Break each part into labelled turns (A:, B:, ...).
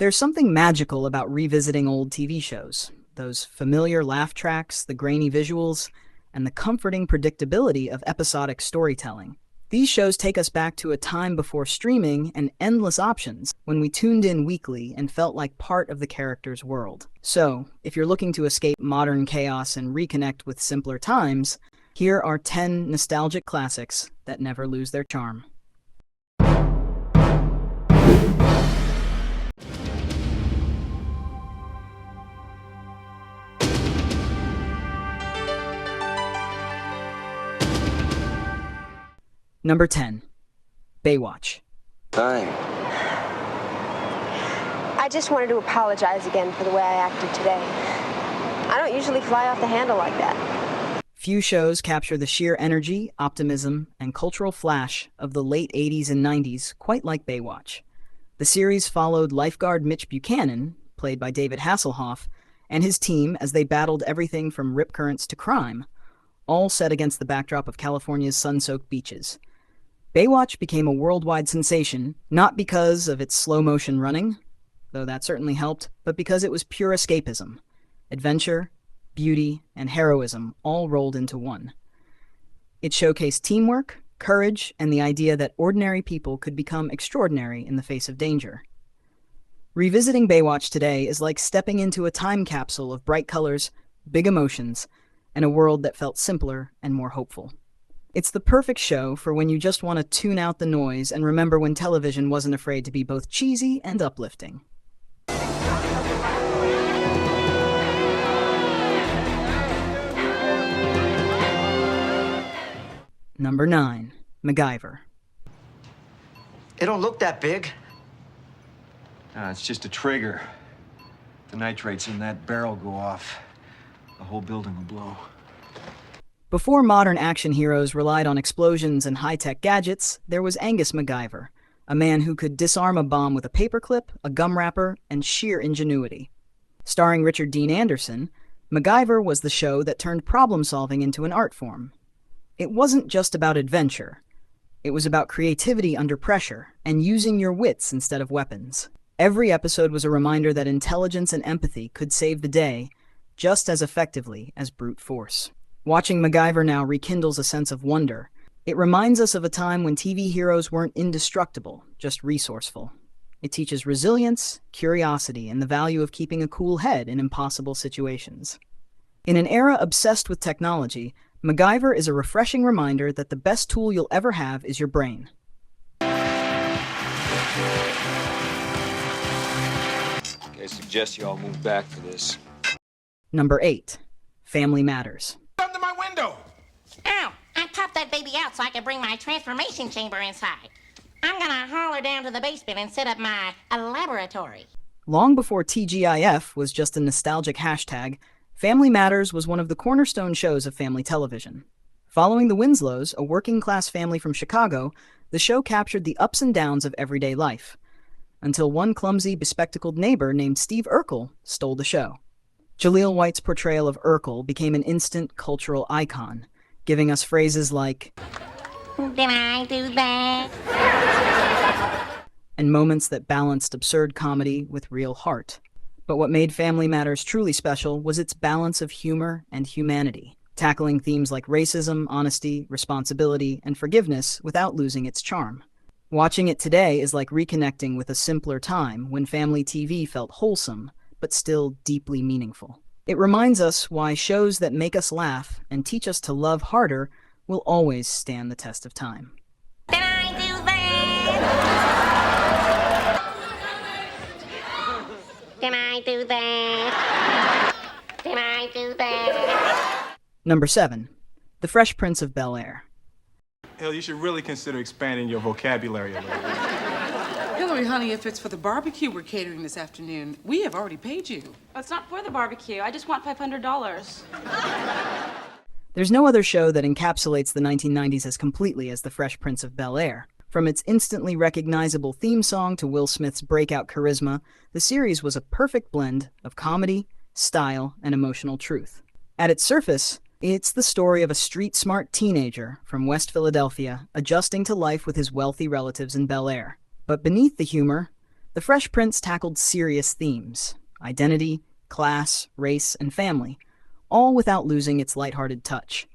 A: There's something magical about revisiting old TV shows. Those familiar laugh tracks, the grainy visuals, and the comforting predictability of episodic storytelling. These shows take us back to a time before streaming and endless options, when we tuned in weekly and felt like part of the character's world. So, if you're looking to escape modern chaos and reconnect with simpler times, here are 10 nostalgic classics that never lose their charm. Number 10. Baywatch.
B: Hi.
C: I just wanted to apologize again for the way I acted today. I don't usually fly off the handle like that.
A: Few shows capture the sheer energy, optimism, and cultural flash of the late 80s and 90s quite like Baywatch. The series followed lifeguard Mitch Buchanan, played by David Hasselhoff, and his team as they battled everything from rip currents to crime, all set against the backdrop of California's sun-soaked beaches. Baywatch became a worldwide sensation, not because of its slow-motion running, though that certainly helped, but because it was pure escapism. Adventure, beauty, and heroism all rolled into one. It showcased teamwork, courage, and the idea that ordinary people could become extraordinary in the face of danger. Revisiting Baywatch today is like stepping into a time capsule of bright colors, big emotions, and a world that felt simpler and more hopeful. It's the perfect show for when you just want to tune out the noise and remember when television wasn't afraid to be both cheesy and uplifting. Number 9. MacGyver.
B: It don't look that big.
D: Nah, it's just a trigger. The nitrates in that barrel go off. The whole building will blow.
A: Before modern action heroes relied on explosions and high-tech gadgets, there was Angus MacGyver, a man who could disarm a bomb with a paperclip, a gum wrapper, and sheer ingenuity. Starring Richard Dean Anderson, MacGyver was the show that turned problem-solving into an art form. It wasn't just about adventure. It was about creativity under pressure and using your wits instead of weapons. Every episode was a reminder that intelligence and empathy could save the day just as effectively as brute force. Watching MacGyver now rekindles a sense of wonder. It reminds us of a time when TV heroes weren't indestructible, just resourceful. It teaches resilience, curiosity, and the value of keeping a cool head in impossible situations. In an era obsessed with technology, MacGyver is a refreshing reminder that the best tool you'll ever have is your brain.
D: I suggest you all move back for this.
A: Number 8. Family Matters.
E: Under my window!
F: Ow! I popped that baby out so I could bring my transformation chamber inside. I'm gonna haul her down to the basement and set up my laboratory.
A: Long before TGIF was just a nostalgic hashtag, Family Matters was one of the cornerstone shows of family television. Following the Winslows, a working-class family from Chicago, the show captured the ups and downs of everyday life, until one clumsy, bespectacled neighbor named Steve Urkel stole the show. Jaleel White's portrayal of Urkel became an instant cultural icon, giving us phrases like,
F: "Did I do that?"
A: and moments that balanced absurd comedy with real heart. But what made Family Matters truly special was its balance of humor and humanity, tackling themes like racism, honesty, responsibility, and forgiveness without losing its charm. Watching it today is like reconnecting with a simpler time when family TV felt wholesome, but still deeply meaningful. It reminds us why shows that make us laugh and teach us to love harder will always stand the test of time.
F: Did I do that? Did I do that? Did I do that?
A: Number 7. The Fresh Prince of Bel-Air.
E: Hell, you should really consider expanding your vocabulary a little.
G: Hillary, honey, if it's for the barbecue we're catering this afternoon, we have already paid you.
H: It's not for the barbecue. I just want $500.
A: There's no other show that encapsulates the 1990s as completely as The Fresh Prince of Bel-Air. From its instantly recognizable theme song to Will Smith's breakout charisma, the series was a perfect blend of comedy, style, and emotional truth. At its surface, it's the story of a street-smart teenager from West Philadelphia adjusting to life with his wealthy relatives in Bel-Air. But beneath the humor, The Fresh Prince tackled serious themes: identity, class, race, and family, all without losing its lighthearted touch.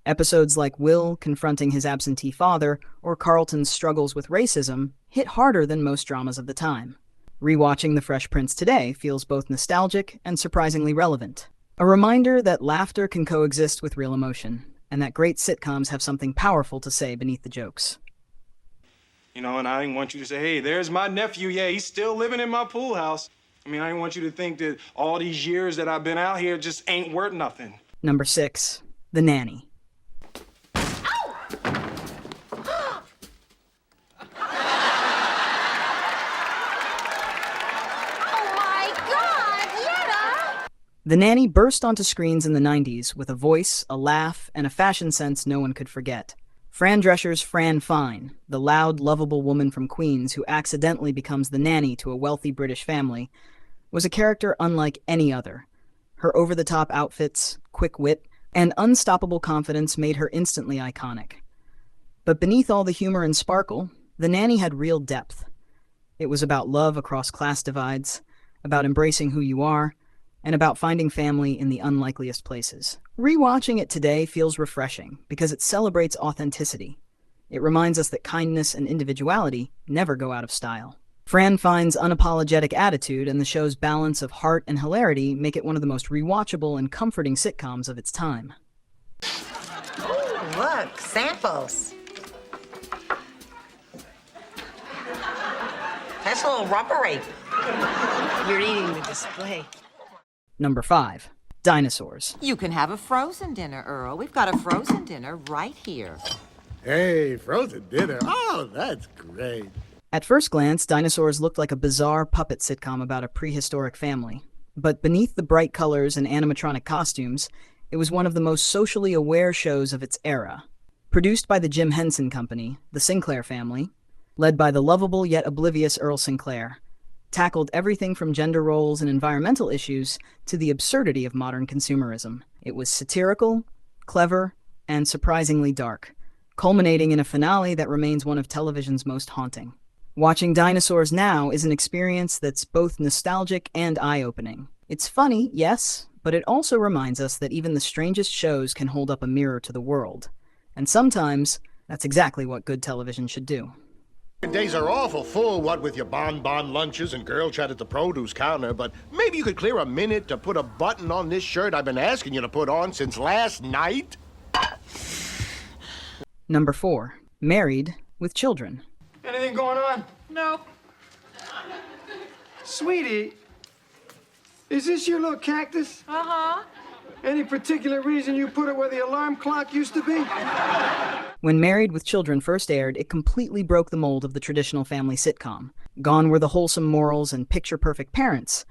A: Episodes like Will confronting his absentee father or Carlton's struggles with racism hit harder than most dramas of the time. Rewatching The Fresh Prince today feels both nostalgic and surprisingly relevant. A reminder that laughter can coexist with real emotion, and that great sitcoms have something powerful to say beneath the jokes.
E: You know, and I didn't want you to say, hey, there's my nephew. Yeah, he's still living in my pool house. I mean, I didn't want you to think that all these years that I've been out here just ain't worth nothing.
A: Number 6. The Nanny. The Nanny burst onto screens in the 90s with a voice, a laugh, and a fashion sense no one could forget. Fran Drescher's Fran Fine, the loud, lovable woman from Queens who accidentally becomes the nanny to a wealthy British family, was a character unlike any other. Her over-the-top outfits, quick wit, and unstoppable confidence made her instantly iconic. But beneath all the humor and sparkle, the nanny had real depth. It was about love across class divides, about embracing who you are, and about finding family in the unlikeliest places. Rewatching it today feels refreshing because it celebrates authenticity. It reminds us that kindness and individuality never go out of style. Fran Fine's unapologetic attitude and the show's balance of heart and hilarity make it one of the most rewatchable and comforting sitcoms of its time.
I: Oh, look, samples. That's a little rubbery. You're eating the display.
A: Number 5. Dinosaurs.
J: You can have a frozen dinner, Earl. We've got a frozen dinner right here.
K: Hey, frozen dinner. Oh, that's great.
A: At first glance, Dinosaurs looked like a bizarre puppet sitcom about a prehistoric family. But beneath the bright colors and animatronic costumes, it was one of the most socially aware shows of its era. Produced by the Jim Henson Company, the Sinclair family, led by the lovable yet oblivious Earl Sinclair, tackled everything from gender roles and environmental issues to the absurdity of modern consumerism. It was satirical, clever, and surprisingly dark, culminating in a finale that remains one of television's most haunting. Watching Dinosaurs now is an experience that's both nostalgic and eye-opening. It's funny, yes, but it also reminds us that even the strangest shows can hold up a mirror to the world. And sometimes, that's exactly what good television should do.
K: Days are awful full, what with your bonbon lunches and girl chat at the produce counter, but maybe you could clear a minute to put a button on this shirt I've been asking you to put on since last night?
A: Number 4. Married with Children.
D: Anything going on?
G: No.
D: Sweetie, is this your little cactus?
H: Uh-huh.
D: Any particular reason you put it where the alarm clock used to be?
A: When Married with Children first aired, it completely broke the mold of the traditional family sitcom. Gone were the wholesome morals and picture-perfect parents.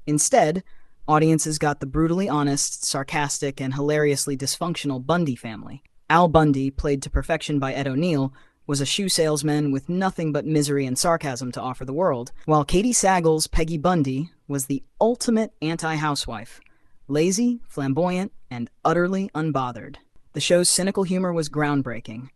A: Instead, audiences got the brutally honest, sarcastic, and hilariously dysfunctional Bundy family. Al Bundy, played to perfection by Ed O'Neill, was a shoe salesman with nothing but misery and sarcasm to offer the world, while Katie Sagall's Peggy Bundy was the ultimate anti-housewife. Lazy, flamboyant, and utterly unbothered. The show's cynical humor was groundbreaking,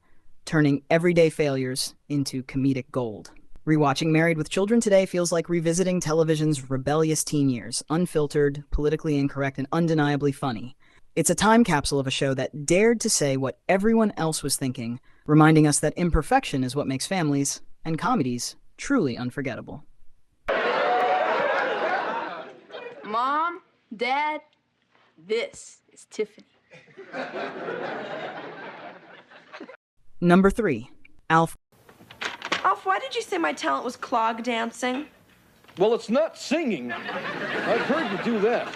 A: turning everyday failures into comedic gold. Rewatching Married with Children today feels like revisiting television's rebellious teen years, unfiltered, politically incorrect, and undeniably funny. It's a time capsule of a show that dared to say what everyone else was thinking, reminding us that imperfection is what makes families and comedies truly unforgettable.
H: Mom, Dad, this is Tiffany.
A: Number 3. Alf.
C: Alf, why did you say my talent was clog dancing?
L: Well, it's not singing. I've heard you do that.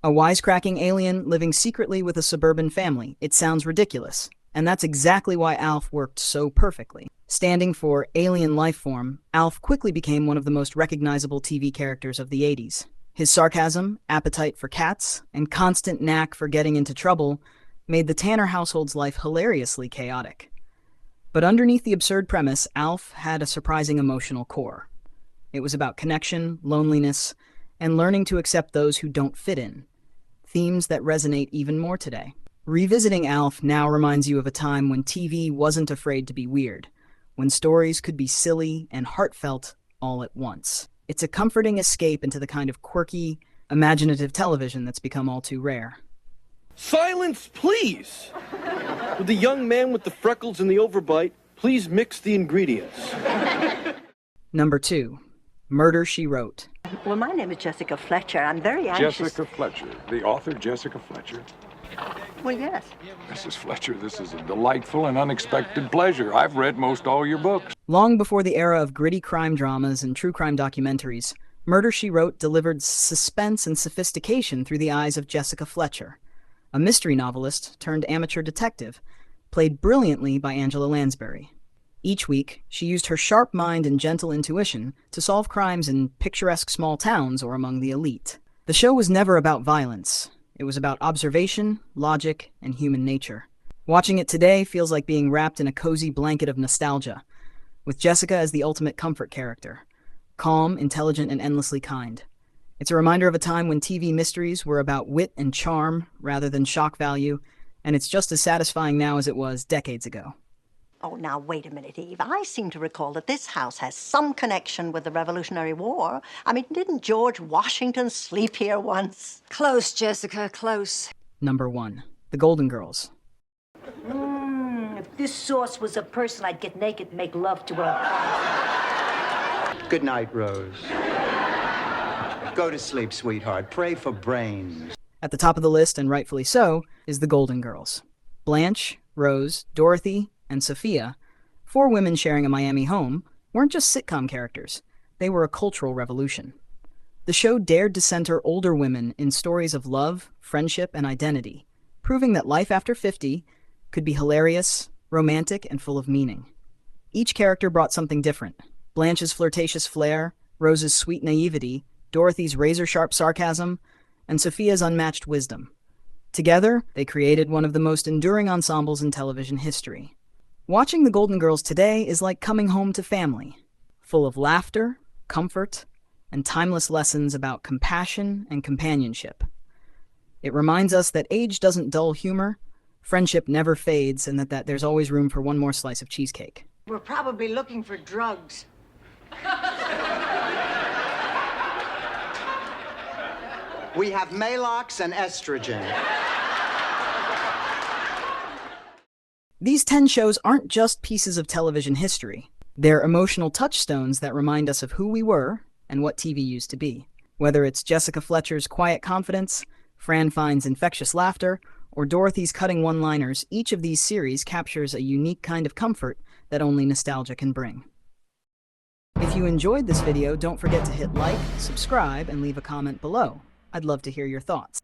A: A wisecracking alien living secretly with a suburban family. It sounds ridiculous, and that's exactly why Alf worked so perfectly. Standing for alien life form, Alf quickly became one of the most recognizable TV characters of the 80s. His sarcasm, appetite for cats, and constant knack for getting into trouble made the Tanner household's life hilariously chaotic. But underneath the absurd premise, Alf had a surprising emotional core. It was about connection, loneliness, and learning to accept those who don't fit in, themes that resonate even more today. Revisiting Alf now reminds you of a time when TV wasn't afraid to be weird, when stories could be silly and heartfelt all at once. It's a comforting escape into the kind of quirky, imaginative television that's become all too rare.
L: Silence, please! With the young man with the freckles and the overbite, please mix the ingredients.
A: Number 2. Murder, She Wrote.
I: Well, my name is Jessica Fletcher. I'm very anxious.
M: Jessica Fletcher, the author Jessica Fletcher.
I: Well, yes.
M: Mrs. Fletcher, this is a delightful and unexpected pleasure. I've read most all your books.
A: Long before the era of gritty crime dramas and true crime documentaries, Murder, She Wrote delivered suspense and sophistication through the eyes of Jessica Fletcher, a mystery novelist turned amateur detective, played brilliantly by Angela Lansbury. Each week, she used her sharp mind and gentle intuition to solve crimes in picturesque small towns or among the elite. The show was never about violence. It was about observation, logic, and human nature. Watching it today feels like being wrapped in a cozy blanket of nostalgia, with Jessica as the ultimate comfort character, calm, intelligent, and endlessly kind. It's a reminder of a time when TV mysteries were about wit and charm rather than shock value, and it's just as satisfying now as it was decades ago.
I: Oh, now, wait a minute, Eve. I seem to recall that this house has some connection with the Revolutionary War. I mean, didn't George Washington sleep here once?
N: Close, Jessica, close.
A: Number 1. The Golden Girls.
N: If this sauce was a person, I'd get naked and make love to her.
B: Good night, Rose. Go to sleep, sweetheart. Pray for brains.
A: At the top of the list, and rightfully so, is The Golden Girls. Blanche, Rose, Dorothy, and Sophia, 4 women sharing a Miami home, weren't just sitcom characters. They were a cultural revolution. The show dared to center older women in stories of love, friendship, and identity, proving that life after 50 could be hilarious, romantic, and full of meaning. Each character brought something different. Blanche's flirtatious flair, Rose's sweet naivety, Dorothy's razor-sharp sarcasm, and Sophia's unmatched wisdom. Together, they created one of the most enduring ensembles in television history. Watching The Golden Girls today is like coming home to family, full of laughter, comfort, and timeless lessons about compassion and companionship. It reminds us that age doesn't dull humor, friendship never fades, and that there's always room for one more slice of cheesecake.
N: We're probably looking for drugs.
B: We have Malox and estrogen.
A: These 10 shows aren't just pieces of television history. They're emotional touchstones that remind us of who we were and what TV used to be. Whether it's Jessica Fletcher's quiet confidence, Fran Fine's infectious laughter, or Dorothy's cutting one-liners, each of these series captures a unique kind of comfort that only nostalgia can bring. If you enjoyed this video, don't forget to hit like, subscribe, and leave a comment below. I'd love to hear your thoughts.